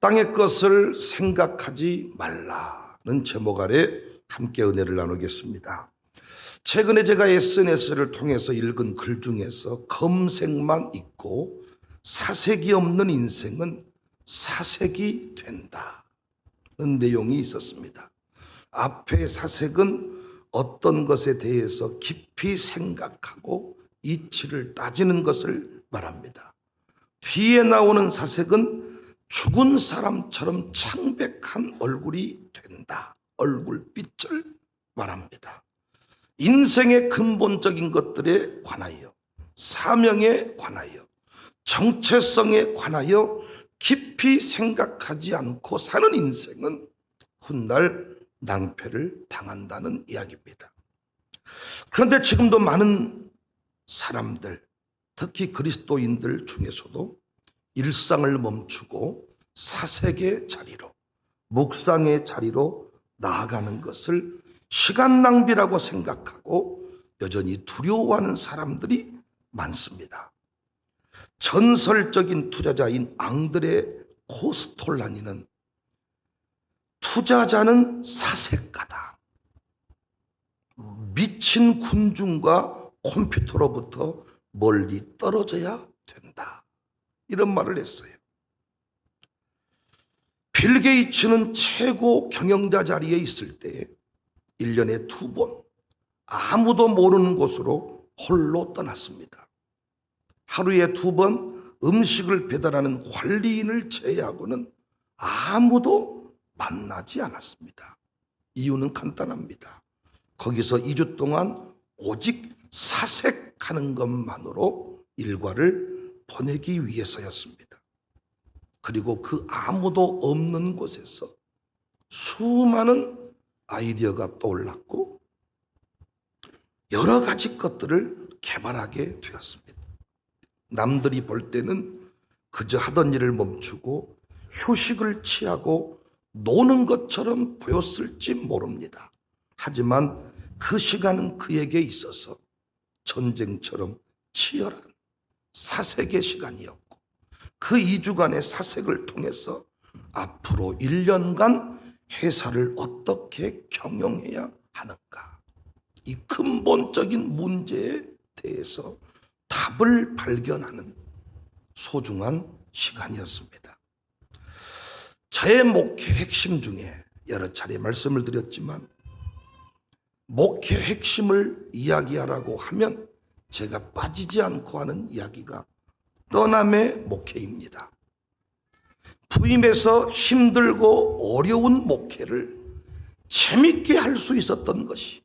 땅의 것을 생각하지 말라는 제목 아래 함께 은혜를 나누겠습니다. 최근에 제가 SNS를 통해서 읽은 글 중에서 검색만 있고 사색이 없는 인생은 사색이 된다는 내용이 있었습니다. 앞의 사색은 어떤 것에 대해서 깊이 생각하고 이치를 따지는 것을 말합니다. 뒤에 나오는 사색은 죽은 사람처럼 창백한 얼굴이 된다. 얼굴빛을 말합니다. 인생의 근본적인 것들에 관하여, 사명에 관하여, 정체성에 관하여 깊이 생각하지 않고 사는 인생은 훗날 낭패를 당한다는 이야기입니다. 그런데 지금도 많은 사람들, 특히 그리스도인들 중에서도 일상을 멈추고 사색의 자리로, 묵상의 자리로 나아가는 것을 시간 낭비라고 생각하고 여전히 두려워하는 사람들이 많습니다. 전설적인 투자자인 앙드레 코스톨라니는 투자자는 사색가다. 미친 군중과 컴퓨터로부터 멀리 떨어져야 된다. 이런 말을 했어요. 빌 게이츠는 최고 경영자 자리에 있을 때 1년에 2번 아무도 모르는 곳으로 홀로 떠났습니다. 하루에 2번 음식을 배달하는 관리인을 제외하고는 아무도 만나지 않았습니다. 이유는 간단합니다. 거기서 2주 동안 오직 사색하는 것만으로 일과를 보내기 위해서였습니다. 그리고 그 아무도 없는 곳에서 수많은 아이디어가 떠올랐고 여러 가지 것들을 개발하게 되었습니다. 남들이 볼 때는 그저 하던 일을 멈추고 휴식을 취하고 노는 것처럼 보였을지 모릅니다. 하지만 그 시간은 그에게 있어서 전쟁처럼 치열한 사색의 시간이었고 그 2주간의 사색을 통해서 앞으로 1년간 회사를 어떻게 경영해야 하는가, 이 근본적인 문제에 대해서 답을 발견하는 소중한 시간이었습니다. 저의 목회 핵심 중에 여러 차례 말씀을 드렸지만 목회 핵심을 이야기하라고 하면 제가 빠지지 않고 하는 이야기가 떠남의 목회입니다. 부임해서 힘들고 어려운 목회를 재밌게 할 수 있었던 것이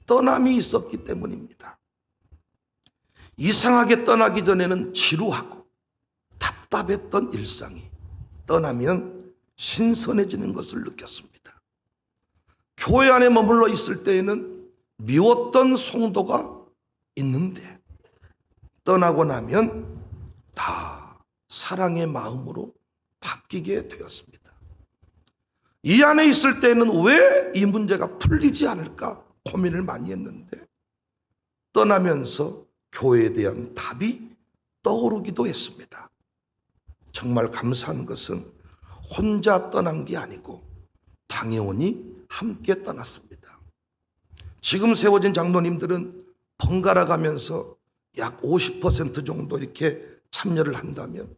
떠남이 있었기 때문입니다. 이상하게 떠나기 전에는 지루하고 답답했던 일상이 떠나면 신선해지는 것을 느꼈습니다. 교회 안에 머물러 있을 때에는 미웠던 성도가 있는데 떠나고 나면 다 사랑의 마음으로 바뀌게 되었습니다. 이 안에 있을 때는 왜 이 문제가 풀리지 않을까 고민을 많이 했는데 떠나면서 교회에 대한 답이 떠오르기도 했습니다. 정말 감사한 것은 혼자 떠난 게 아니고 당회원이 함께 떠났습니다. 지금 세워진 장로님들은 번갈아 가면서 약 50% 정도 이렇게 참여를 한다면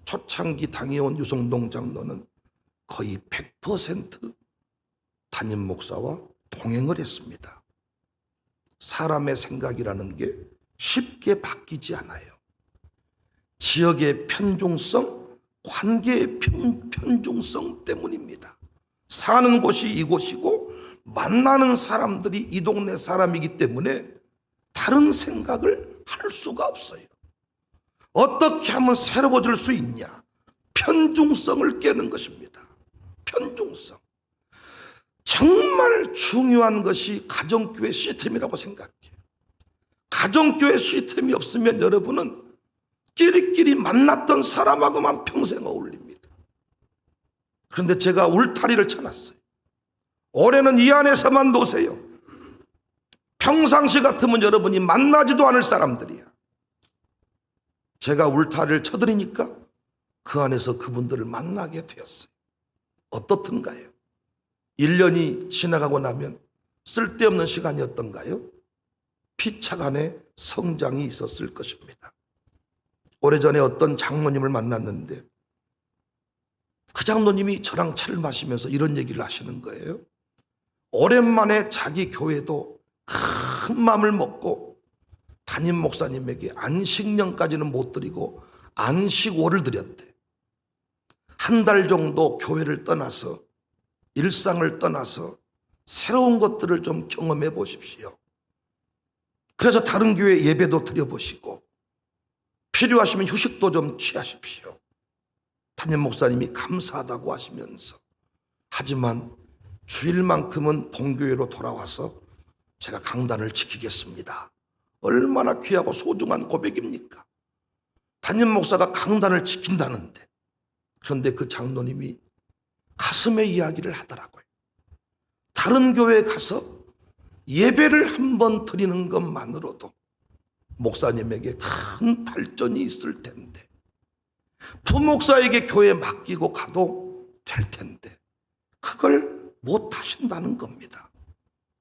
초창기 당회원 유성동 장로는 거의 100% 담임 목사와 동행을 했습니다. 사람의 생각이라는 게 쉽게 바뀌지 않아요. 지역의 편중성, 관계의 편중성 때문입니다. 사는 곳이 이곳이고 만나는 사람들이 이 동네 사람이기 때문에 다른 생각을 할 수가 없어요. 어떻게 하면 새로워질 수 있냐? 편중성을 깨는 것입니다. 편중성. 정말 중요한 것이 가정교회 시스템이라고 생각해요. 가정교회 시스템이 없으면 여러분은 끼리끼리 만났던 사람하고만 평생 어울립니다. 그런데 제가 울타리를 쳐놨어요. 올해는 이 안에서만 노세요. 평상시 같으면 여러분이 만나지도 않을 사람들이야. 제가 울타리를 쳐드리니까 그 안에서 그분들을 만나게 되었어요. 어떻든가요? 1년이 지나가고 나면 쓸데없는 시간이었던가요? 피차간의 성장이 있었을 것입니다. 오래전에 어떤 장로님을 만났는데 그 장로님이 저랑 차를 마시면서 이런 얘기를 하시는 거예요. 오랜만에 자기 교회도 큰 마음을 먹고 담임 목사님에게 안식년까지는 못 드리고 안식월을 드렸대. 한 달 정도 교회를 떠나서 일상을 떠나서 새로운 것들을 좀 경험해 보십시오. 그래서 다른 교회 예배도 드려보시고 필요하시면 휴식도 좀 취하십시오. 담임 목사님이 감사하다고 하시면서 하지만 주일만큼은 본교회로 돌아와서 제가 강단을 지키겠습니다. 얼마나 귀하고 소중한 고백입니까? 담임 목사가 강단을 지킨다는데. 그런데 그 장로님이 가슴의 이야기를 하더라고요. 다른 교회에 가서 예배를 한번 드리는 것만으로도 목사님에게 큰 발전이 있을 텐데, 부목사에게 교회 맡기고 가도 될 텐데 그걸 못 하신다는 겁니다.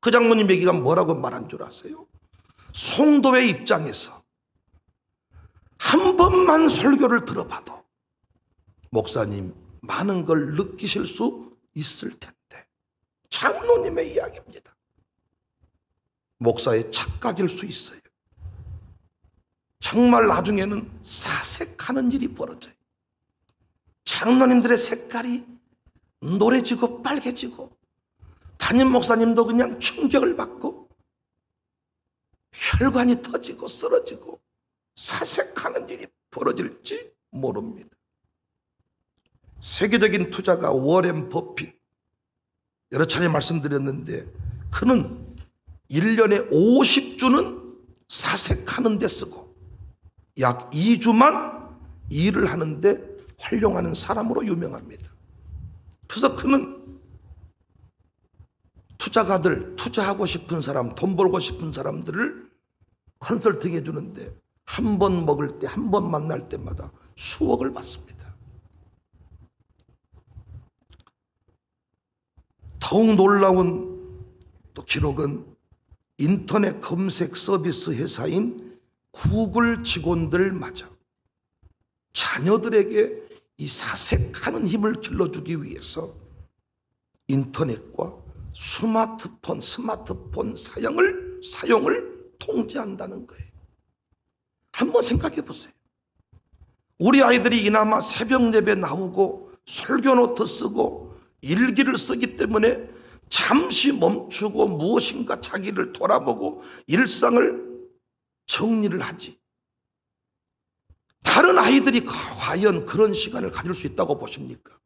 그 장로님 얘기가 뭐라고 말한 줄 아세요? 성도의 입장에서 한 번만 설교를 들어봐도 목사님 많은 걸 느끼실 수 있을 텐데, 장로님의 이야기입니다. 목사의 착각일 수 있어요. 정말 나중에는 사색하는 일이 벌어져요. 장로님들의 색깔이 노래지고 빨개지고 담임 목사님도 그냥 충격을 받고 혈관이 터지고 쓰러지고 사색하는 일이 벌어질지 모릅니다. 세계적인 투자가 워렌 버핏, 여러 차례 말씀드렸는데 그는 1년에 50주는 사색하는 데 쓰고 약 2주만 일을 하는데 활용하는 사람으로 유명합니다. 그래서 그는 투자가들, 투자하고 싶은 사람, 돈 벌고 싶은 사람들을 컨설팅 해주는데 한 번 먹을 때, 한 번 만날 때마다 수억을 받습니다. 더욱 놀라운 또 기록은 인터넷 검색 서비스 회사인 구글 직원들마저 자녀들에게 이 사색하는 힘을 길러주기 위해서 인터넷과 스마트폰 사용을 통제한다는 거예요. 한번 생각해 보세요. 우리 아이들이 이나마 새벽 예배 나오고 설교 노트 쓰고 일기를 쓰기 때문에 잠시 멈추고 무엇인가 자기를 돌아보고 일상을 정리를 하지. 다른 아이들이 과연 그런 시간을 가질 수 있다고 보십니까?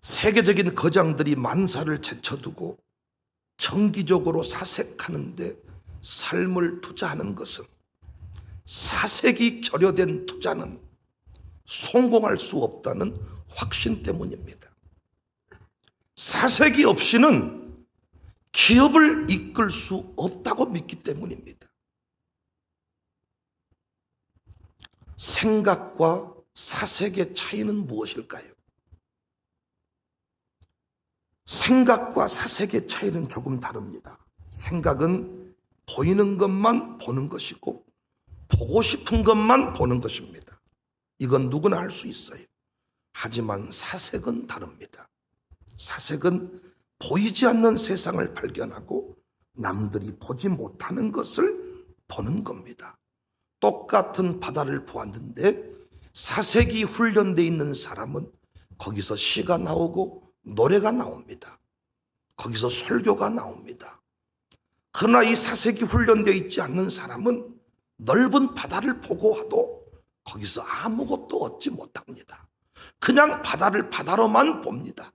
세계적인 거장들이 만사를 제쳐두고 정기적으로 사색하는데 삶을 투자하는 것은, 사색이 결여된 투자는 성공할 수 없다는 확신 때문입니다. 사색이 없이는 기업을 이끌 수 없다고 믿기 때문입니다. 생각과 사색의 차이는 무엇일까요? 생각과 사색의 차이는 조금 다릅니다. 생각은 보이는 것만 보는 것이고 보고 싶은 것만 보는 것입니다. 이건 누구나 할 수 있어요. 하지만 사색은 다릅니다. 사색은 보이지 않는 세상을 발견하고 남들이 보지 못하는 것을 보는 겁니다. 똑같은 바다를 보았는데 사색이 훈련되어 있는 사람은 거기서 시가 나오고 노래가 나옵니다. 거기서 설교가 나옵니다. 그러나 이 사색이 훈련되어 있지 않는 사람은 넓은 바다를 보고 와도 거기서 아무것도 얻지 못합니다. 그냥 바다를 바다로만 봅니다.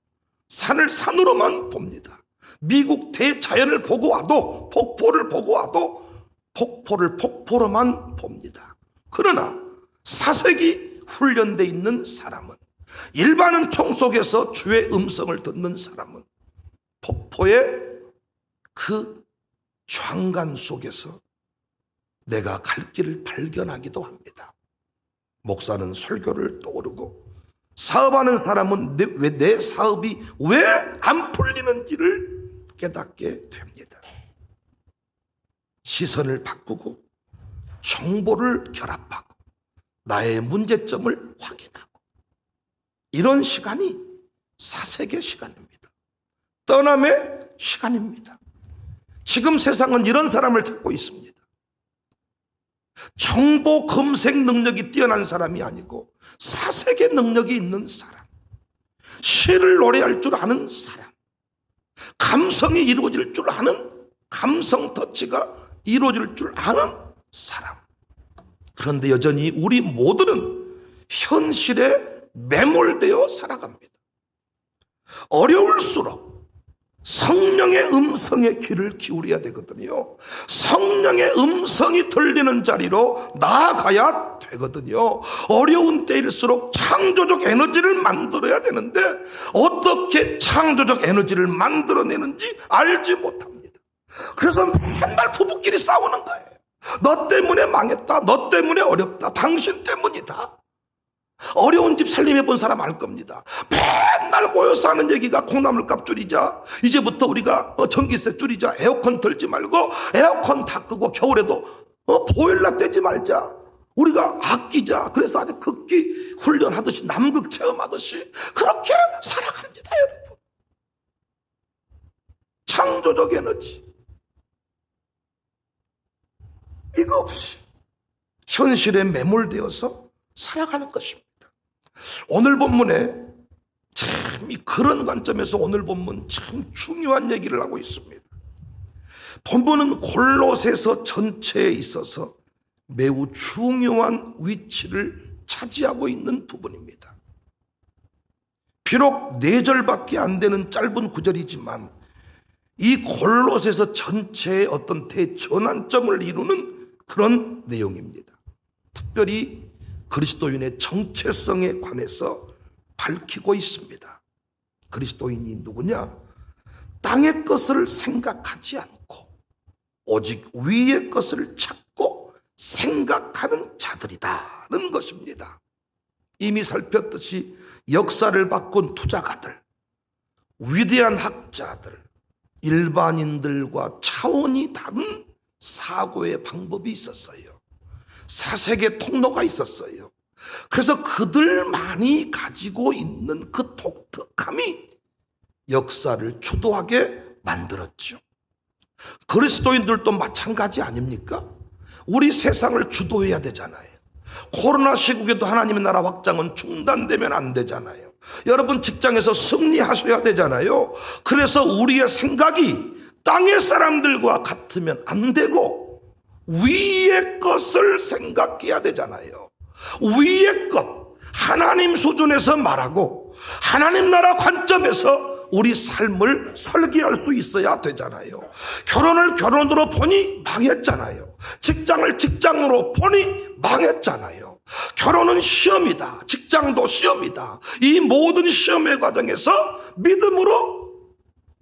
산을 산으로만 봅니다. 미국 대자연을 보고 와도, 폭포를 보고 와도 폭포를 폭포로만 봅니다. 그러나 사색이 훈련되어 있는 사람은, 일반은 총 속에서 주의 음성을 듣는 사람은 폭포의 그 장관 속에서 내가 갈 길을 발견하기도 합니다. 목사는 설교를 떠오르고 사업하는 사람은 왜 내 사업이 왜 안 풀리는지를 깨닫게 됩니다. 시선을 바꾸고 정보를 결합하고 나의 문제점을 확인하고, 이런 시간이 사색의 시간입니다. 떠남의 시간입니다. 지금 세상은 이런 사람을 찾고 있습니다. 정보 검색 능력이 뛰어난 사람이 아니고 사색의 능력이 있는 사람, 시를 노래할 줄 아는 사람, 감성이 이루어질 줄 아는, 감성 터치가 이루어질 줄 아는 사람. 그런데 여전히 우리 모두는 현실에 매몰되어 살아갑니다. 어려울수록 성령의 음성에 귀를 기울여야 되거든요. 성령의 음성이 들리는 자리로 나아가야 되거든요. 어려운 때일수록 창조적 에너지를 만들어야 되는데 어떻게 창조적 에너지를 만들어내는지 알지 못합니다. 그래서 맨날 부부끼리 싸우는 거예요. 너 때문에 망했다, 너 때문에 어렵다, 당신 때문이다. 어려운 집 살림해 본 사람 알 겁니다. 맨날 모여서 하는 얘기가 콩나물값 줄이자, 이제부터 우리가 전기세 줄이자, 에어컨 틀지 말고 에어컨 다 끄고 겨울에도 보일러 떼지 말자, 우리가 아끼자. 그래서 아주 극기 훈련하듯이 남극 체험하듯이 그렇게 살아갑니다. 여러분, 창조적 에너지 이거 없이 현실에 매몰되어서 살아가는 것입니다. 오늘 본문에 참 그런 관점에서 오늘 본문 참 중요한 얘기를 하고 있습니다. 본문은 골로새서 전체에 있어서 매우 중요한 위치를 차지하고 있는 부분입니다. 비록 4절밖에 안 되는 짧은 구절이지만 이 골로새서 전체의 어떤 대전환점을 이루는 그런 내용입니다. 특별히 그리스도인의 정체성에 관해서 밝히고 있습니다. 그리스도인이 누구냐? 땅의 것을 생각하지 않고 오직 위의 것을 찾고 생각하는 자들이다는 것입니다. 이미 살폈듯이 역사를 바꾼 투자가들, 위대한 학자들, 일반인들과 차원이 다른 사고의 방법이 있었어요. 사색의 통로가 있었어요. 그래서 그들만이 가지고 있는 그 독특함이 역사를 주도하게 만들었죠. 그리스도인들도 마찬가지 아닙니까? 우리 세상을 주도해야 되잖아요. 코로나 시국에도 하나님의 나라 확장은 중단되면 안 되잖아요. 여러분 직장에서 승리하셔야 되잖아요. 그래서 우리의 생각이 땅의 사람들과 같으면 안 되고 위의 것을 생각해야 되잖아요. 위의 것, 하나님 수준에서 말하고 하나님 나라 관점에서 우리 삶을 설계할 수 있어야 되잖아요. 결혼을 결혼으로 보니 망했잖아요. 직장을 직장으로 보니 망했잖아요. 결혼은 시험이다, 직장도 시험이다. 이 모든 시험의 과정에서 믿음으로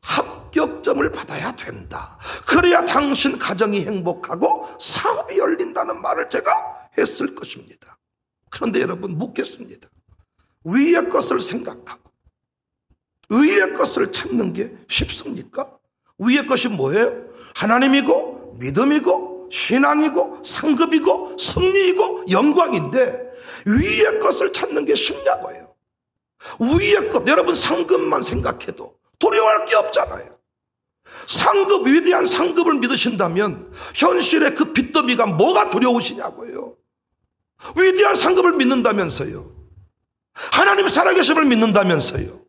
합격점을 받아야 된다. 그래야 당신 가정이 행복하고 사업이 열린다는 말을 제가 했을 것입니다. 그런데 여러분 묻겠습니다. 위의 것을 생각하고 위의 것을 찾는 게 쉽습니까? 위의 것이 뭐예요? 하나님이고 믿음이고 신앙이고 상급이고 승리이고 영광인데 위의 것을 찾는 게 쉽냐고요. 위의 것, 여러분 상급만 생각해도 두려워할 게 없잖아요. 상급, 위대한 상급을 믿으신다면 현실의 그 빚더미가 뭐가 두려우시냐고요. 위대한 상급을 믿는다면서요. 하나님 살아계심을 믿는다면서요.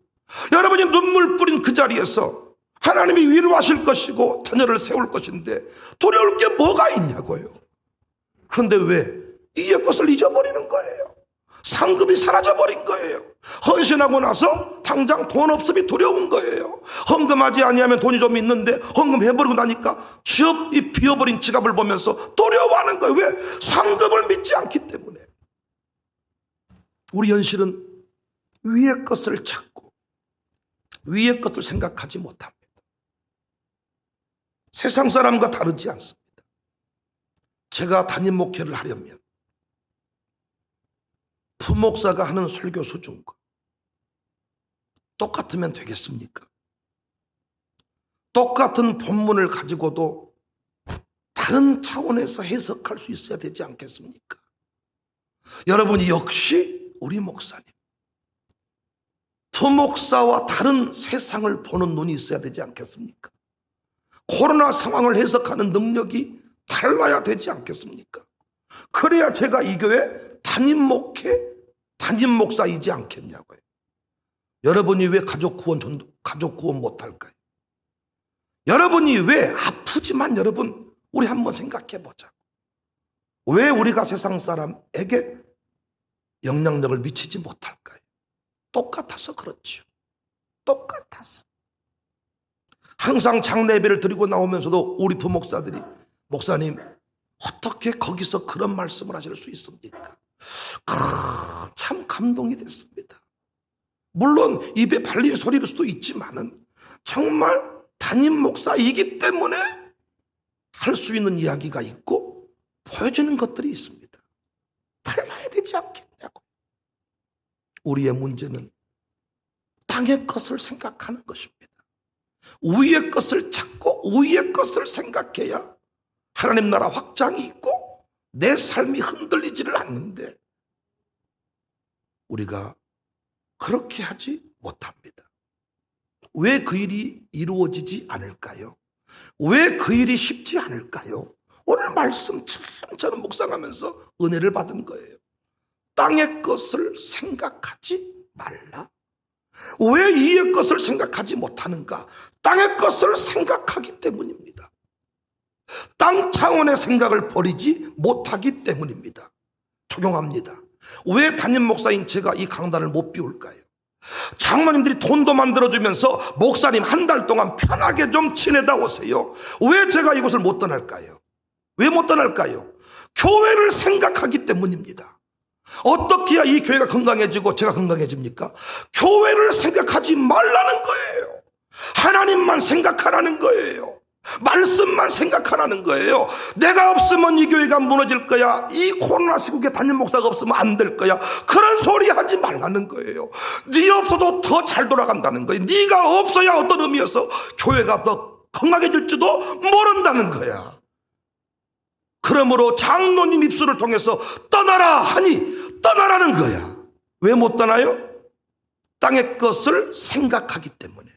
여러분이 눈물 뿌린 그 자리에서 하나님이 위로하실 것이고 자녀를 세울 것인데 두려울 게 뭐가 있냐고요. 그런데 왜 이의 것을 잊어버리는 거예요. 상급이 사라져버린 거예요. 헌신하고 나서 당장 돈 없음이 두려운 거예요. 헌금하지 아니하면 돈이 좀 있는데 헌금해버리고 나니까 이 비어버린 지갑을 보면서 두려워하는 거예요. 왜? 상급을 믿지 않기 때문에. 우리 현실은 위의 것을 찾고 위의 것을 생각하지 못합니다. 세상 사람과 다르지 않습니다. 제가 담임 목회를 하려면 부목사가 하는 설교 수준과 똑같으면 되겠습니까? 똑같은 본문을 가지고도 다른 차원에서 해석할 수 있어야 되지 않겠습니까? 여러분이 역시 우리 목사님, 부목사와 다른 세상을 보는 눈이 있어야 되지 않겠습니까? 코로나 상황을 해석하는 능력이 달라야 되지 않겠습니까? 그래야 제가 이 교회 담임 목회, 담임 목사이지 않겠냐고요. 여러분이 왜 가족 구원 못할까요? 여러분이 왜 아프지만 여러분 우리 한번 생각해 보자. 왜 우리가 세상 사람에게 영향력을 미치지 못할까요? 똑같아서 그렇죠. 똑같아서. 항상 장례 예배를 드리고 나오면서도 우리 부목사들이 목사님 어떻게 거기서 그런 말씀을 하실 수 있습니까? 참 감동이 됐습니다. 물론 입에 발린 소리일 수도 있지만은 정말 담임 목사이기 때문에 할 수 있는 이야기가 있고 보여지는 것들이 있습니다. 달라야 되지 않겠냐고. 우리의 문제는 땅의 것을 생각하는 것입니다. 위의 것을 찾고 위의 것을 생각해야 하나님 나라 확장이 있고 내 삶이 흔들리지를 않는데 우리가 그렇게 하지 못합니다. 왜 그 일이 이루어지지 않을까요? 왜 그 일이 쉽지 않을까요? 오늘 말씀 참 저는 묵상하면서 은혜를 받은 거예요. 땅의 것을 생각하지 말라. 왜 이의 것을 생각하지 못하는가? 땅의 것을 생각하기 때문입니다. 땅 차원의 생각을 버리지 못하기 때문입니다. 적용합니다. 왜 담임 목사인 제가 이 강단을 못 비울까요? 장로님들이 돈도 만들어주면서 목사님 한 달 동안 편하게 좀 지내다 오세요. 왜 제가 이곳을 못 떠날까요? 왜 못 떠날까요? 교회를 생각하기 때문입니다. 어떻게 해야 이 교회가 건강해지고 제가 건강해집니까? 교회를 생각하지 말라는 거예요. 하나님만 생각하라는 거예요. 말씀만 생각하라는 거예요. 내가 없으면 이 교회가 무너질 거야. 이 코로나 시국에 담임 목사가 없으면 안 될 거야. 그런 소리 하지 말라는 거예요. 네 없어도 더 잘 돌아간다는 거예요. 네가 없어야 어떤 의미여서 교회가 더 건강해질지도 모른다는 거야. 그러므로 장로님 입술을 통해서 떠나라 하니 떠나라는 거야. 왜 못 떠나요? 땅의 것을 생각하기 때문에.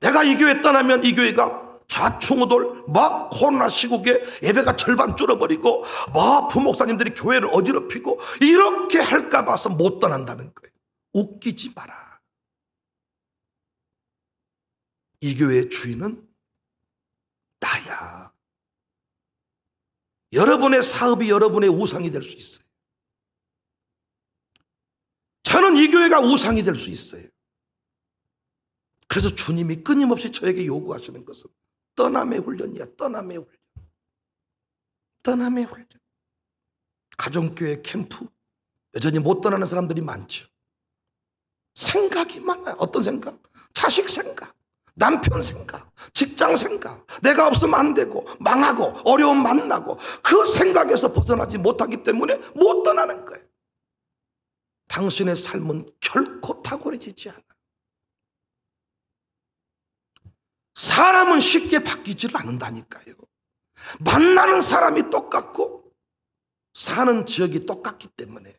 내가 이 교회 떠나면 이 교회가 좌충우돌 막 코로나 시국에 예배가 절반 줄어버리고 막 부목사님들이 교회를 어지럽히고 이렇게 할까 봐서 못 떠난다는 거예요. 웃기지 마라. 이 교회의 주인은 나야. 여러분의 사업이 여러분의 우상이 될 수 있어요. 저는 이 교회가 우상이 될 수 있어요. 그래서 주님이 끊임없이 저에게 요구하시는 것은 떠남의 훈련이야. 떠남의 훈련. 떠남의 훈련. 가정교회 캠프 여전히 못 떠나는 사람들이 많죠. 생각이 많아요. 어떤 생각? 자식 생각, 남편 생각, 직장 생각, 내가 없으면 안 되고 망하고 어려움 만나고 그 생각에서 벗어나지 못하기 때문에 못 떠나는 거예요. 당신의 삶은 결코 탁월해지지 않아. 사람은 쉽게 바뀌지를 않는다니까요. 만나는 사람이 똑같고 사는 지역이 똑같기 때문에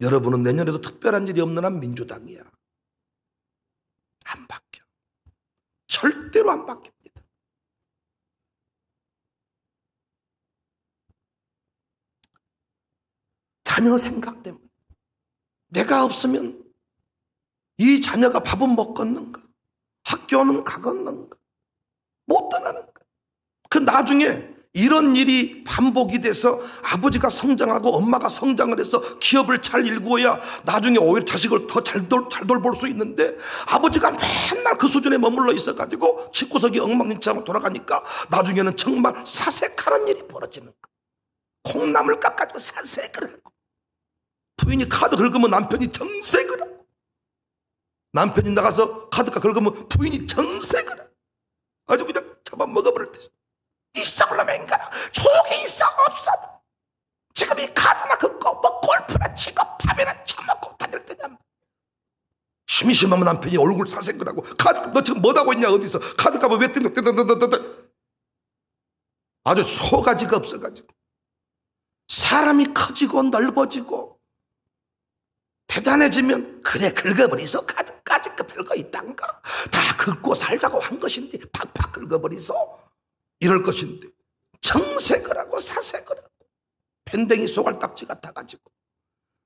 여러분은 내년에도 특별한 일이 없는 한 민주당이야. 안 바뀌어. 절대로 안 바뀝니다. 자녀 생각 때문에 내가 없으면 이 자녀가 밥은 먹겠는가? 학교는 가겠는가? 못 떠나는 거야. 그 나중에 이런 일이 반복이 돼서 아버지가 성장하고 엄마가 성장을 해서 기업을 잘 일구어야 나중에 오히려 자식을 더 잘 돌볼 수 있는데 아버지가 맨날 그 수준에 머물러 있어가지고 집구석이 엉망진창으로 돌아가니까 나중에는 정말 사색하는 일이 벌어지는 거야. 콩나물 깎아가지고 사색을 하고 부인이 카드 긁으면 남편이 정색을 하고 남편이 나가서 카드값 긁으면 부인이 정색을 하고 아주 그냥 잡아먹어버릴 때 이상을 저놈의 인간아, 조용히 있어. 없어. 지금 이 카드나 긁고 뭐 골프나 치고 밥이나 처먹고 다닐 때냐. 심심하면 남편이 얼굴 사생글하고, 카드 너 지금 뭐하고 있냐, 어디서 카드값을 왜 뜯어. 아주 소가지가 없어가지고. 사람이 커지고 넓어지고 대단해지면 그래 긁어버리소. 카드까지 그 별거 있단가. 다 긁고 살자고 한 것인데 팍팍 긁어버리소. 이럴 것인데 정색을 하고 사색을 하고 밴댕이 소갈딱지 같아가지고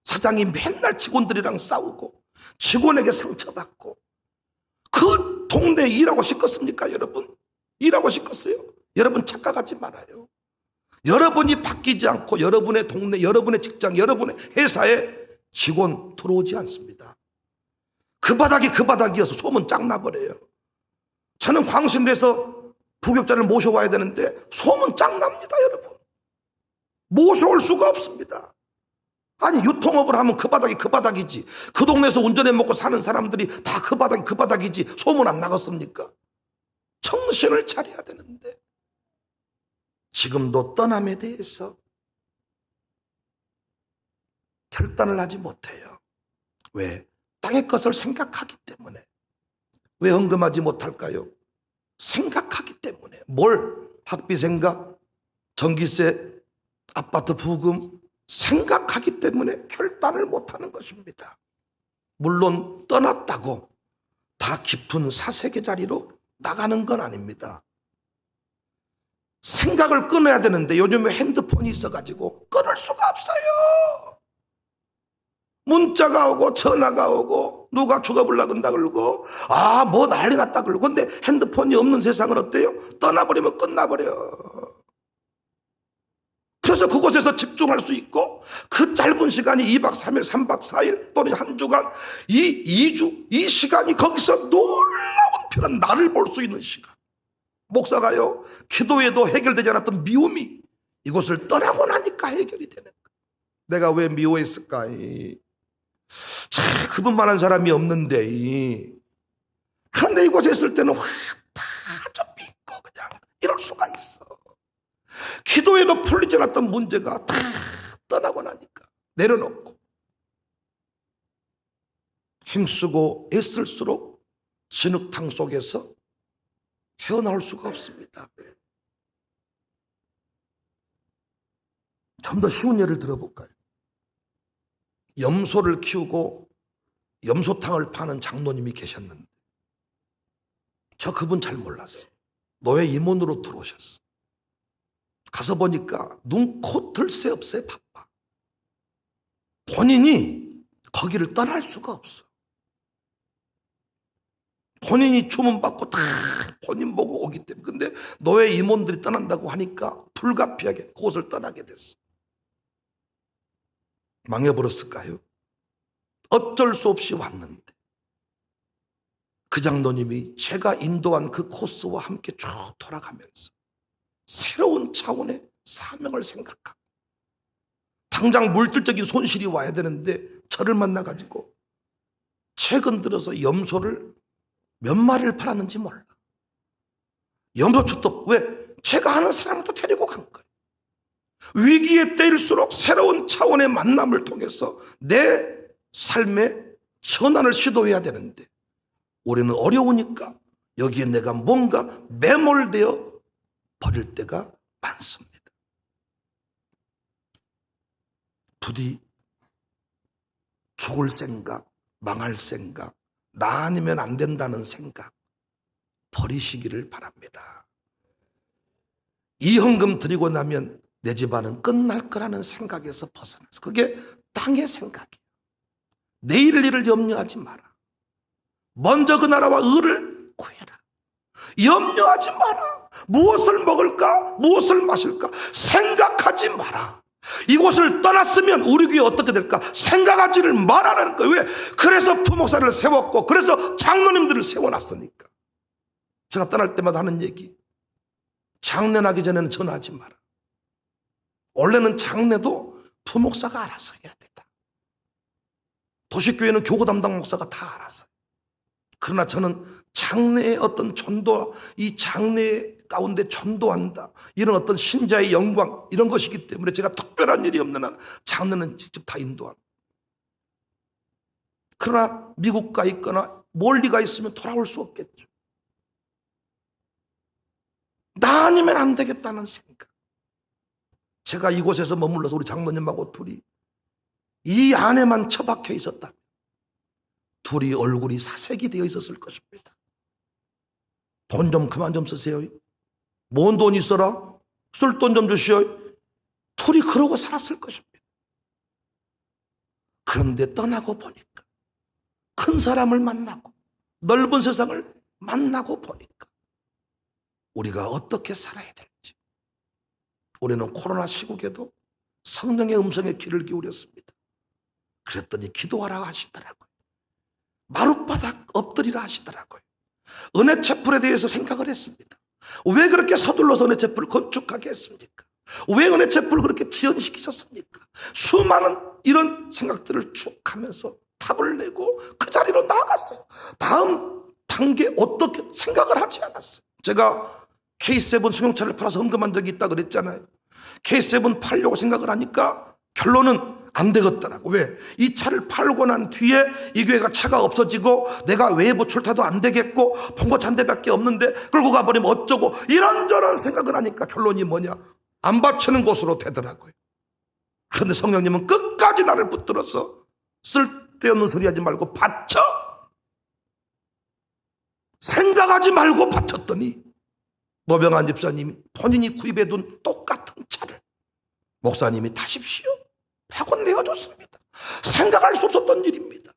사장이 맨날 직원들이랑 싸우고 직원에게 상처받고. 그 동네에 일하고 싶겠습니까 여러분? 일하고 싶겠어요? 여러분 착각하지 말아요. 여러분이 바뀌지 않고 여러분의 동네, 여러분의 직장, 여러분의 회사에 직원 들어오지 않습니다. 그 바닥이 그 바닥이어서 소문 쫙 나버려요. 저는 광신대에서 부격자를 모셔와야 되는데 소문 쫙 납니다 여러분. 모셔올 수가 없습니다. 아니 유통업을 하면 그 바닥이 그 바닥이지. 그 동네에서 운전해 먹고 사는 사람들이 다 그 바닥이 그 바닥이지. 소문 안 나갔습니까? 정신을 차려야 되는데 지금도 떠남에 대해서 결단을 하지 못해요. 왜? 땅의 것을 생각하기 때문에. 왜 헌금하지 못할까요? 생각하기 때문에. 뭘? 학비 생각, 전기세, 아파트 부금 생각하기 때문에 결단을 못하는 것입니다. 물론 떠났다고 다 깊은 사색의 자리로 나가는 건 아닙니다. 생각을 끊어야 되는데 요즘에 핸드폰이 있어가지고 끊을 수가 없어요. 문자가 오고 전화가 오고 누가 죽어보려 그런다 그러고 뭐 난리 났다 그러고. 근데 핸드폰이 없는 세상은 어때요? 떠나버리면 끝나버려. 그래서 그곳에서 집중할 수 있고 그 짧은 시간이 2박 3일 3박 4일 또는 한 주간 이 2주 이 시간이 거기서 놀라운 편한 나를 볼 수 있는 시간. 목사가요 기도에도 해결되지 않았던 미움이 이곳을 떠나고 나니까 해결이 되는 거예요. 내가 왜 미워했을까? 참 그분만한 사람이 없는데. 그런데 이곳에 있을 때는 다 좀 믿고 그냥 이럴 수가 있어. 기도에도 풀리지 않았던 문제가 다 떠나고 나니까 내려놓고 힘쓰고 애쓸수록 진흙탕 속에서 헤어나올 수가 없습니다. 좀 더 쉬운 예를 들어볼까요? 염소를 키우고 염소탕을 파는 장로님이 계셨는데 저 그분 잘 몰랐어요. 노예 임원으로 들어오셨어. 가서 보니까 눈, 코, 들 새 없애 바빠. 본인이 거기를 떠날 수가 없어. 본인이 주문받고 다 본인 보고 오기 때문에. 근데 노예 임원들이 떠난다고 하니까 불가피하게 그곳을 떠나게 됐어. 망해버렸을까요? 어쩔 수 없이 왔는데 그 장로님이 제가 인도한 그 코스와 함께 쭉 돌아가면서 새로운 차원의 사명을 생각하고 당장 물질적인 손실이 와야 되는데 저를 만나가지고 최근 들어서 염소를 몇 마리를 팔았는지 몰라. 염소초도 왜? 제가 아는 사람도 데리고 간 거예요. 위기의 때일수록 새로운 차원의 만남을 통해서 내 삶의 전환을 시도해야 되는데 우리는 어려우니까 여기에 내가 뭔가 매몰되어 버릴 때가 많습니다. 부디 죽을 생각, 망할 생각, 나 아니면 안 된다는 생각 버리시기를 바랍니다. 이 헌금 드리고 나면 내 집안은 끝날 거라는 생각에서 벗어나서 그게 땅의 생각이에요. 내일 일을 염려하지 마라. 먼저 그 나라와 의를 구해라. 염려하지 마라. 무엇을 먹을까? 무엇을 마실까? 생각하지 마라. 이곳을 떠났으면 우리 귀에 어떻게 될까? 생각하지를 말아라는 거예요. 왜? 그래서 부목사를 세웠고 그래서 장로님들을 세워놨으니까. 제가 떠날 때마다 하는 얘기, 장례 나기 전에는 전화하지 마라. 원래는 장례도 부목사가 알아서 해야 된다. 도시교회는 교구 담당 목사가 다 알아서. 그러나 저는 장래의 어떤 전도, 이 장래의 가운데 전도한다, 이런 어떤 신자의 영광, 이런 것이기 때문에 제가 특별한 일이 없는 한 장로는 직접 다 인도합니다. 그러나 미국 가 있거나 멀리 가 있으면 돌아올 수 없겠죠. 나 아니면 안 되겠다는 생각. 제가 이곳에서 머물러서 우리 장로님하고 둘이 이 안에만 처박혀 있었다, 둘이 얼굴이 사색이 되어 있었을 것입니다. 돈 좀 그만 좀 쓰세요. 뭔 돈 있어라? 쓸 돈 좀 주시오. 둘이 그러고 살았을 것입니다. 그런데 떠나고 보니까, 큰 사람을 만나고 넓은 세상을 만나고 보니까 우리가 어떻게 살아야 될지, 우리는 코로나 시국에도 성령의 음성에 귀를 기울였습니다. 그랬더니 기도하라 하시더라고요. 마룻바닥 엎드리라 하시더라고요. 은혜 채플에 대해서 생각을 했습니다. 왜 그렇게 서둘러서 은혜 채플을 건축하게 했습니까? 왜 은혜 채플을 그렇게 지연시키셨습니까? 수많은 이런 생각들을 쭉 하면서 답을 내고 그 자리로 나아갔어요. 다음 단계 어떻게 생각을 하지 않았어요. 제가 K7 승용차를 팔아서 헌금한 적이 있다 그랬잖아요. K7 팔려고 생각을 하니까 결론은 안 되겠더라고. 왜? 이 차를 팔고 난 뒤에 이 교회가 차가 없어지고 내가 외부 출타도 안 되겠고 봉고차 한 대밖에 없는데 끌고 가버리면 어쩌고, 이런저런 생각을 하니까 결론이 뭐냐? 안 바치는 곳으로 되더라고요. 그런데 성령님은 끝까지 나를 붙들어서 쓸데없는 소리 하지 말고 바쳐! 생각하지 말고 바쳤더니 노병한 집사님이 본인이 구입해둔 똑같은 차를 목사님이 타십시오 하고 내어줬습니다. 생각할 수 없었던 일입니다.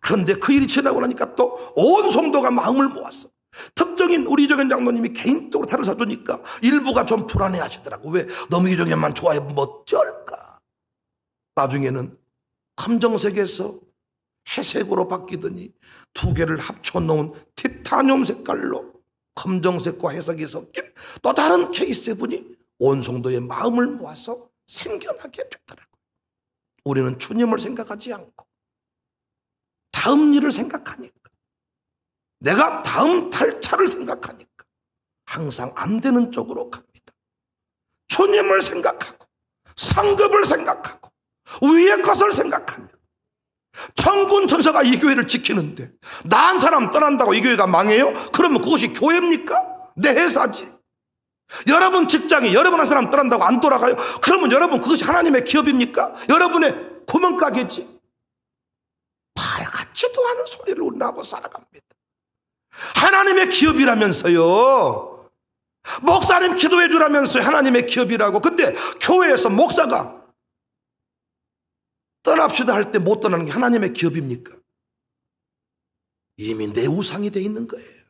그런데 그 일이 지나고 나니까 또 온 성도가 마음을 모았어. 특정인 우리 이정현 장로님이 개인적으로 차를 사주니까 일부가 좀 불안해 하시더라고. 왜? 너무 이정현만 좋아하면 어쩔까? 나중에는 검정색에서 회색으로 바뀌더니 두 개를 합쳐놓은 티타늄 색깔로 검정색과 회색이 섞인 또 다른 K7이 온 성도의 마음을 모아서 생겨나게 되더라고요. 우리는 주님을 생각하지 않고 다음 일을 생각하니까, 내가 다음 탈 차를 생각하니까 항상 안 되는 쪽으로 갑니다. 주님을 생각하고 상급을 생각하고 위의 것을 생각하면 천군 천사가 이 교회를 지키는데 나 한 사람 떠난다고 이 교회가 망해요? 그러면 그것이 교회입니까? 내 회사지. 여러분 직장이 여러분 한 사람 떠난다고 안 돌아가요? 그러면 여러분 그것이 하나님의 기업입니까? 여러분의 구멍가게지. 발같지도 않은 소리를 우리는 하고 살아갑니다. 하나님의 기업이라면서요. 목사님 기도해 주라면서요. 하나님의 기업이라고. 근데 교회에서 목사가 떠납시다 할 때 못 떠나는 게 하나님의 기업입니까? 이미 내 우상이 돼 있는 거예요.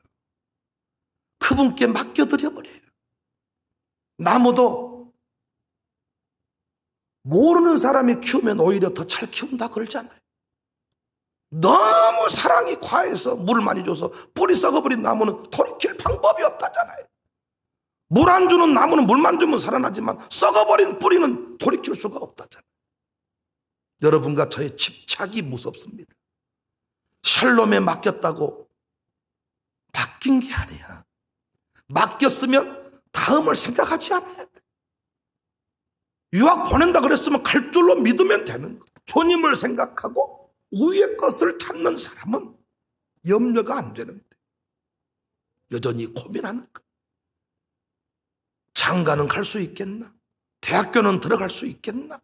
그분께 맡겨드려 버려요. 나무도 모르는 사람이 키우면 오히려 더 잘 키운다 그러잖아요. 너무 사랑이 과해서 물을 많이 줘서 뿌리 썩어버린 나무는 돌이킬 방법이 없다잖아요. 물 안 주는 나무는 물만 주면 살아나지만 썩어버린 뿌리는 돌이킬 수가 없다잖아요. 여러분과 저의 집착이 무섭습니다. 샬롬에 맡겼다고 맡긴 게 아니야. 맡겼으면 다음을 생각하지 않아야 돼. 유학 보낸다 그랬으면 갈 줄로 믿으면 되는 거야. 주님을 생각하고 위의 것을 찾는 사람은 염려가 안 되는데 여전히 고민하는 거야. 장가는 갈 수 있겠나? 대학교는 들어갈 수 있겠나?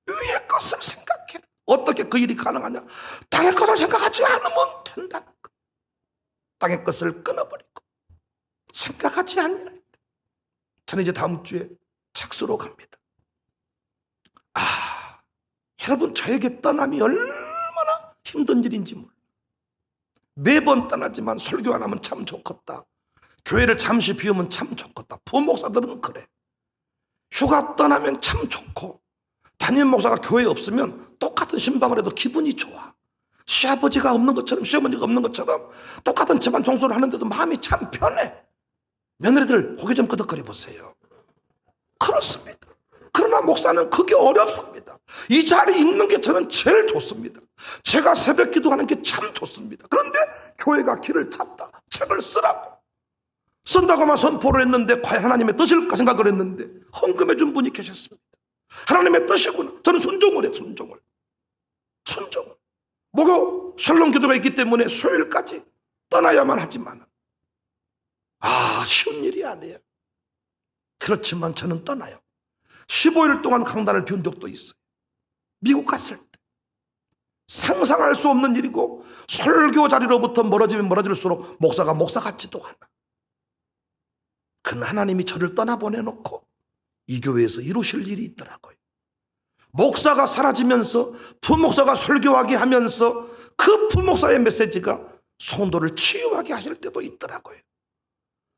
위의 것을 생각해. 어떻게 그 일이 가능하냐? 땅의 것을 생각하지 않으면 된다는 거. 땅의 것을 끊어버리고 생각하지 않냐. 저는 이제 다음 주에 착수로 갑니다. 여러분, 저에게 떠남이 얼마나 힘든 일인지 몰라. 매번 떠나지만 설교 안 하면 참 좋겠다. 교회를 잠시 비우면 참 좋겠다. 부목사들은 그래. 휴가 떠나면 참 좋고, 담임 목사가 교회에 없으면 똑같은 신방을 해도 기분이 좋아. 시아버지가 없는 것처럼 시어머니가 없는 것처럼 똑같은 집안 청소를 하는데도 마음이 참 편해. 며느리들 고개 좀 끄덕거려 보세요. 그렇습니다. 그러나 목사는 그게 어렵습니다. 이 자리에 있는 게 저는 제일 좋습니다. 제가 새벽 기도하는 게 참 좋습니다. 그런데 교회가 길을 찾다. 책을 쓰라고. 쓴다고만 선포를 했는데 과연 하나님의 뜻일까 생각을 했는데 헌금해 준 분이 계셨습니다. 하나님의 뜻이구나. 저는 순종을 해, 순종을. 목요 샬롬 기도가 있기 때문에 수요일까지 떠나야만 하지만 쉬운 일이 아니에요. 그렇지만 저는 떠나요. 15일 동안 강단을 비운 적도 있어요. 미국 갔을 때. 상상할 수 없는 일이고 설교 자리로부터 멀어지면 멀어질수록 목사가 목사 같지도 않아. 그는 하나님이 저를 떠나보내놓고 이 교회에서 이루실 일이 있더라고요. 목사가 사라지면서 부목사가 설교하게 하면서 그 부목사의 메시지가 성도를 치유하게 하실 때도 있더라고요.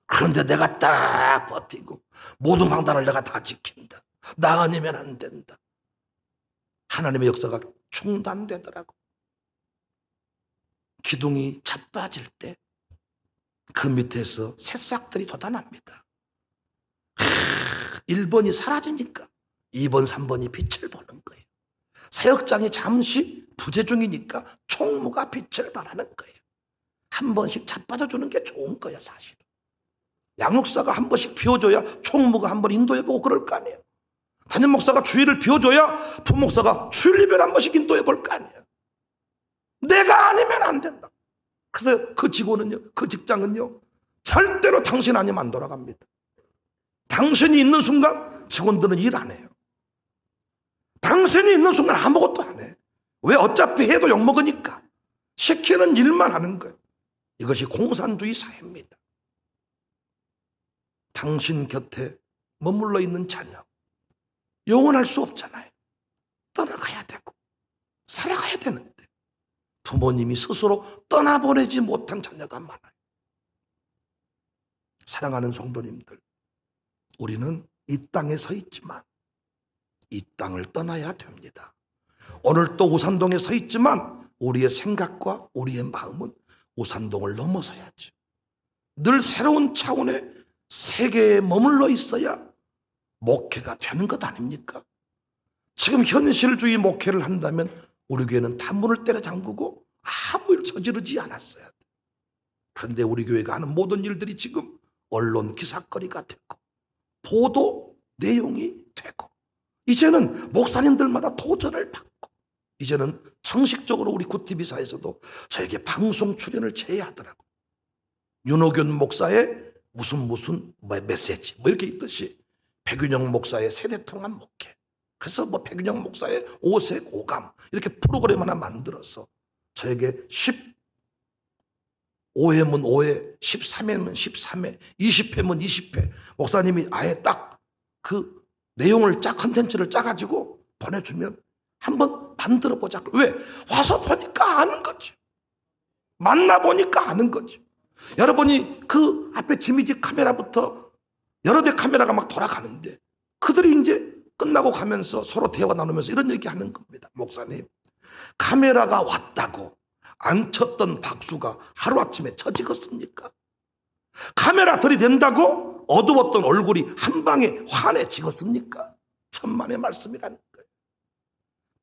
그런데 내가 딱 버티고 모든 강단을 내가 다 지킨다. 나 아니면 안 된다. 하나님의 역사가 중단되더라고. 기둥이 자빠질 때 그 밑에서 새싹들이 돋아납니다. 1번이 사라지니까 2번, 3번이 빛을 보는 거예요. 사역장이 잠시 부재 중이니까 총무가 빛을 발하는 거예요. 한 번씩 자빠져주는 게 좋은 거야, 사실은. 양육사가 한 번씩 비워줘야 총무가 한 번 인도해보고 그럴 거 아니에요. 담임 목사가 주일을 비워줘야 부목사가 주일 예배를 한 번씩 인도해볼 거 아니에요. 내가 아니면 안 된다. 그래서 그 직원은요, 그 직장은요, 절대로 당신 아니면 안 돌아갑니다. 당신이 있는 순간 직원들은 일 안 해요. 당신이 있는 순간 아무것도 안 해. 왜? 어차피 해도 욕먹으니까. 시키는 일만 하는 거예요. 이것이 공산주의 사회입니다. 당신 곁에 머물러 있는 자녀, 영원할 수 없잖아요. 떠나가야 되고 살아가야 되는데 부모님이 스스로 떠나보내지 못한 자녀가 많아요. 사랑하는 성도님들, 우리는 이 땅에 서 있지만 이 땅을 떠나야 됩니다. 오늘 또 우산동에 서 있지만 우리의 생각과 우리의 마음은 우산동을 넘어서야죠. 늘 새로운 차원의 세계에 머물러 있어야 목회가 되는 것 아닙니까? 지금 현실주의 목회를 한다면 우리 교회는 탐문을 때려 잠그고 아무 일 저지르지 않았어야 돼. 그런데 우리 교회가 하는 모든 일들이 지금 언론 기사거리가 되고 보도 내용이 되고 이제는 목사님들마다 도전을 받고 이제는 정식적으로 우리 굿TV사에서도 저에게 방송 출연을 제의하더라고. 윤호균 목사의 무슨 메시지 이렇게 있듯이 백윤영 목사의 세대통합 목회, 그래서 백윤영 목사의 오색 오감 이렇게 프로그램 하나 만들어서 저에게 15회면 5회, 13회면 13회, 20회면 20회 목사님이 아예 딱 그 내용을 컨텐츠를 짜가지고 보내주면 한번 만들어보자. 왜? 와서 보니까 아는 거지. 만나보니까 아는 거지. 여러분이 그 앞에 지미지 카메라부터 여러 대 카메라가 막 돌아가는데 그들이 이제 끝나고 가면서 서로 대화 나누면서 이런 얘기 하는 겁니다. 목사님, 카메라가 왔다고 안 쳤던 박수가 하루아침에 쳐지겠습니까? 카메라 들이댄다고 어두웠던 얼굴이 한 방에 환해지겠습니까? 천만의 말씀이라는 거예요.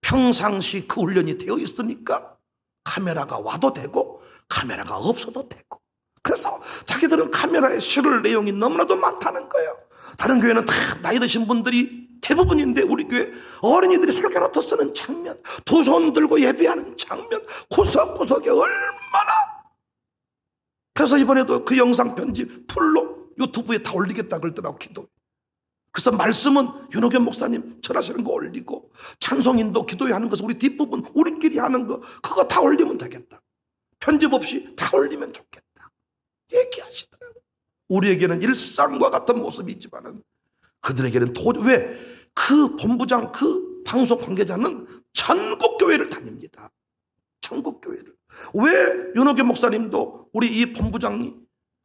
평상시 그 훈련이 되어 있으니까 카메라가 와도 되고 카메라가 없어도 되고, 그래서 자기들은 카메라에 실을 내용이 너무나도 많다는 거예요. 다른 교회는 다 나이 드신 분들이 대부분인데 우리 교회 어린이들이 설교노트 쓰는 장면, 두 손 들고 예배하는 장면, 구석구석에 얼마나. 그래서 이번에도 그 영상 편집 풀로 유튜브에 다 올리겠다 그러더라고. 기도. 그래서 말씀은 윤호균 목사님 절하시는 거 올리고 찬송인도 기도회 하는 것은 우리 뒷부분 우리끼리 하는 거 그거 다 올리면 되겠다. 편집 없이 다 올리면 좋겠다 얘기하시더라고요. 우리에게는 일상과 같은 모습이지만은 그들에게는 왜? 그 본부장, 그 방송 관계자는 전국 교회를 다닙니다. 전국 교회를. 왜 윤호균 목사님도 우리 이 본부장이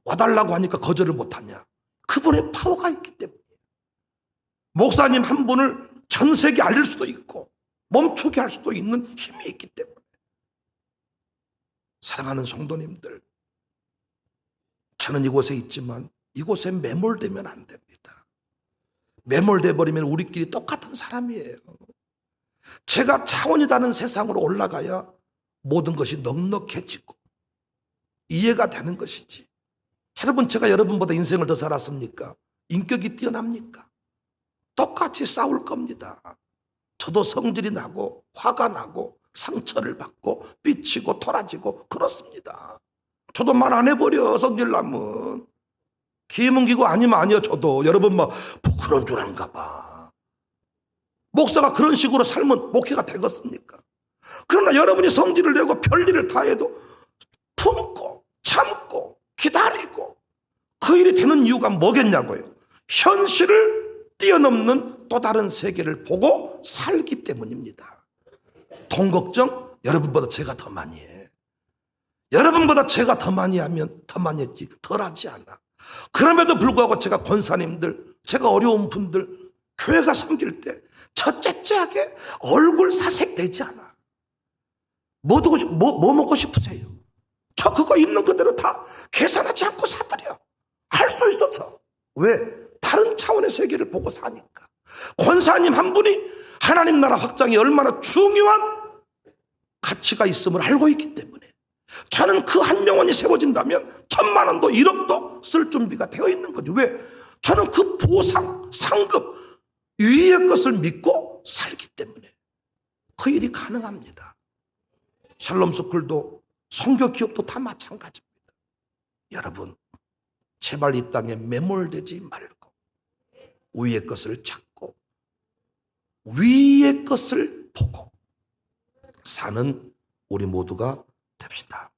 와달라고 하니까 거절을 못하냐? 그분의 파워가 있기 때문에. 목사님 한 분을 전 세계에 알릴 수도 있고 멈추게 할 수도 있는 힘이 있기 때문에. 사랑하는 성도님들, 저는 이곳에 있지만 이곳에 매몰되면 안 됩니다. 매몰돼 버리면 우리끼리 똑같은 사람이에요. 제가 차원이 다른 세상으로 올라가야 모든 것이 넉넉해지고 이해가 되는 것이지. 여러분, 제가 여러분보다 인생을 더 살았습니까? 인격이 뛰어납니까? 똑같이 싸울 겁니다. 저도 성질이 나고 화가 나고 상처를 받고 삐치고 토라지고 그렇습니다. 저도 말 안 해버려. 성질 나면 기문기고 아니면 아니요. 저도 여러분 막 그런 줄 아는가 봐. 목사가 그런 식으로 살면 목회가 되겠습니까? 그러나 여러분이 성질을 내고 별일을 다 해도 품고 참고 기다리고 그 일이 되는 이유가 뭐겠냐고요. 현실을 뛰어넘는 또 다른 세계를 보고 살기 때문입니다. 돈 걱정 여러분보다 제가 더 많이 해. 여러분보다 제가 더 많이 하면 더 많이 했지 덜 하지 않아. 그럼에도 불구하고 제가 권사님들, 제가 어려운 분들 교회가 섬길 때 첫째째하게 얼굴 사색되지 않아. 뭐 먹고 싶으세요? 저 그거 있는 그대로 다 계산하지 않고 사드려. 할 수 있어서. 왜? 다른 차원의 세계를 보고 사니까. 권사님 한 분이 하나님 나라 확장이 얼마나 중요한 가치가 있음을 알고 있기 때문에 저는 그 한 영혼이 세워진다면 1,000만 원도 1억도 쓸 준비가 되어 있는 거죠. 왜? 저는 그 보상, 상급 위의 것을 믿고 살기 때문에 그 일이 가능합니다. 샬롬스쿨도 선교 기업도 다 마찬가지입니다. 여러분, 제발 이 땅에 매몰되지 말고 위의 것을 찾고 위의 것을 보고 사는 우리 모두가 됩시다.